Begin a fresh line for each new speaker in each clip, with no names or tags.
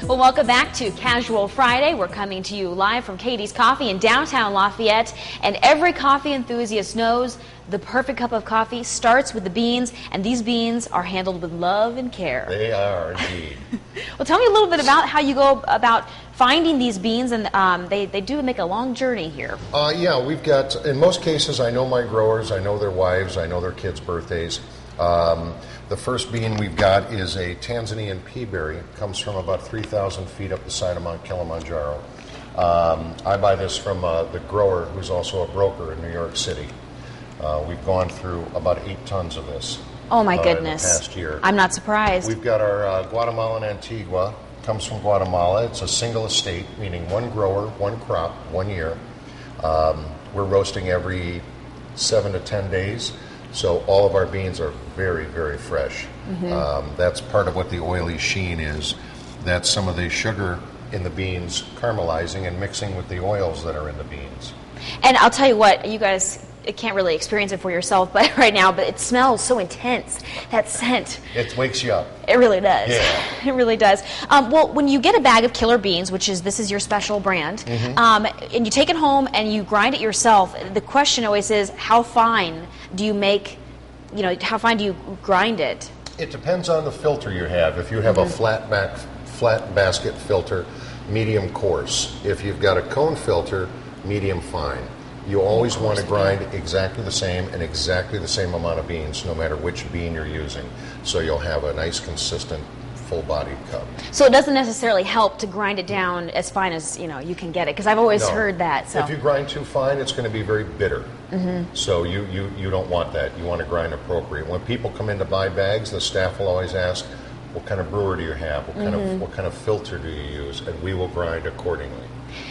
Well, welcome back to Casual Friday. We're coming to you live from Katie's Coffee in downtown Lafayette. And every coffee enthusiast knows the perfect cup of coffee starts with the beans, and these beans are handled with love and care.
They are indeed.
Well, tell me a little bit about how you go about finding these beans, and they do make a long journey here.
Yeah, we've got, in most cases, I know my growers, I know their wives, I know their kids' birthdays. The first bean we've got is a Tanzanian peaberry. It comes from about 3,000 feet up the side of Mount Kilimanjaro. I buy this from the grower, who's also a broker in New York City. We've gone through about 8 tons of this.
Oh my goodness!
In the past year.
I'm not surprised.
We've got our Guatemalan Antigua. Comes from Guatemala. It's a single estate, meaning one grower, one crop, 1 year. We're roasting every 7 to 10 days. So all of our beans are very, very fresh. Mm-hmm. That's part of what the oily sheen is. That's some of the sugar in the beans caramelizing and mixing with the oils that are in the beans.
And I'll tell you what, you guys can't really experience it for yourself but right now, but it smells so intense, that scent.
It wakes you up.
It really does.
Yeah.
It really does. Well, when you get a bag of Killer Beans, this is your special brand, mm-hmm. And you take it home and you grind it yourself, the question always is, how fine do you make, how fine do you grind it?
It depends on the filter you have. If you have mm-hmm. a flat basket filter, medium coarse. If you've got a cone filter, medium fine. You always want to grind exactly the same and exactly the same amount of beans, no matter which bean you're using. So you'll have a nice, consistent, full-bodied cup.
So it doesn't necessarily help to grind it down as fine as you can get it, because I've always heard that. So
if you grind too fine, it's going to be very bitter. Mm-hmm. So you don't want that. You want to grind appropriate. When people come in to buy bags, the staff will always ask, "What kind of brewer do you have? What kind of filter do you use?" And we will grind accordingly.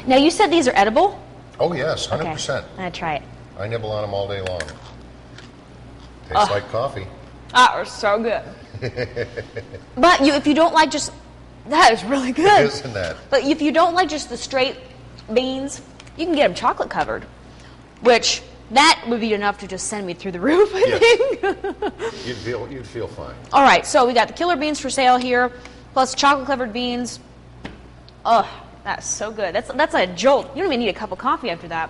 Now you said these are edible?
Oh, yes, 100%.
Okay. I'm going to try it.
I nibble on them all day long. Tastes like coffee.
That was so good. But if you don't like that is really good.
Isn't that?
But if you don't like just the straight beans, you can get them chocolate covered, which that would be enough to just send me through the roof, I think.
You'd feel fine.
All right, so we got the Killer Beans for sale here, plus chocolate covered beans. Oh, that's so good. That's a jolt. You don't even need a cup of coffee after that.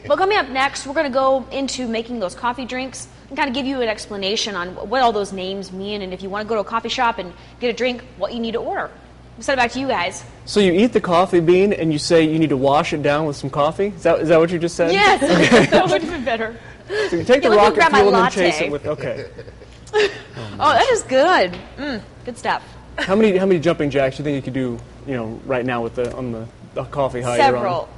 But coming up next, we're going to go into making those coffee drinks and kind of give you an explanation on what all those names mean, and if you want to go to a coffee shop and get a drink, what you need to order. I'll send it back to you guys.
So you eat the coffee bean and you say you need to wash it down with some coffee? Is that what you just said?
Yes. Okay. That would have been better.
So you take the rocket fuel and chase it with, okay.
Oh, that is good. Good stuff.
How many jumping jacks do you think you could do, right now with on the coffee high you're on?
Several.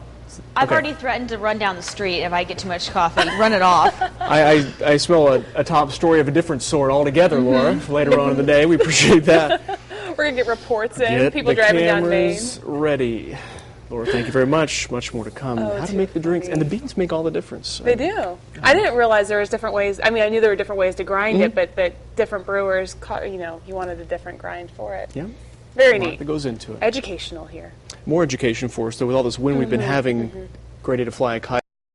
I've already threatened to run down the street if I get too much coffee. Run it off.
I smell a top story of a different sort altogether, Laura, later on in the day. We appreciate that.
We're going to get reports in.
Get
people driving down Main.
Cameras ready. Laura, thank you very much. Much more to come. How to make the drinks. And the beans make all the difference.
They do. I didn't realize there was different ways. I mean, I knew there were different ways to grind it, but different brewers, you wanted a different grind for it.
Yeah.
Very neat.
That goes into it.
Educational here.
More education for us, though, with all this wind we've been having. Great day to fly a kite.